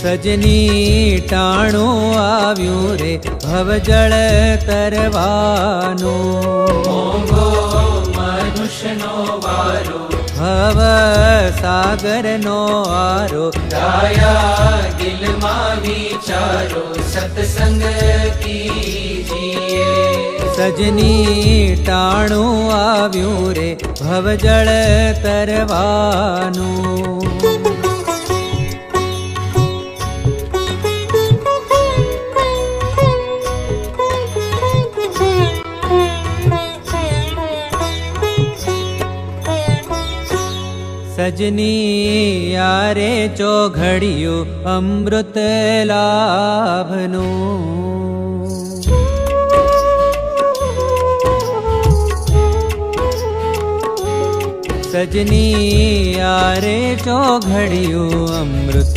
સજની ટાણું આવ્યું રે ભવજળ તરવાનું, મોંઘો મનુષ્યનો વારો, ભવ સાગરનો આરો, ગાયા દિલમાં વિચારો, સત્સંગ કીજીએ. સજની ટાણું આવ્યું રે ભવજળ તરવાનું. સજની યારે ચોઘડિયું અમૃત લાભનું, સજની યારે ચોઘડિયું અમૃત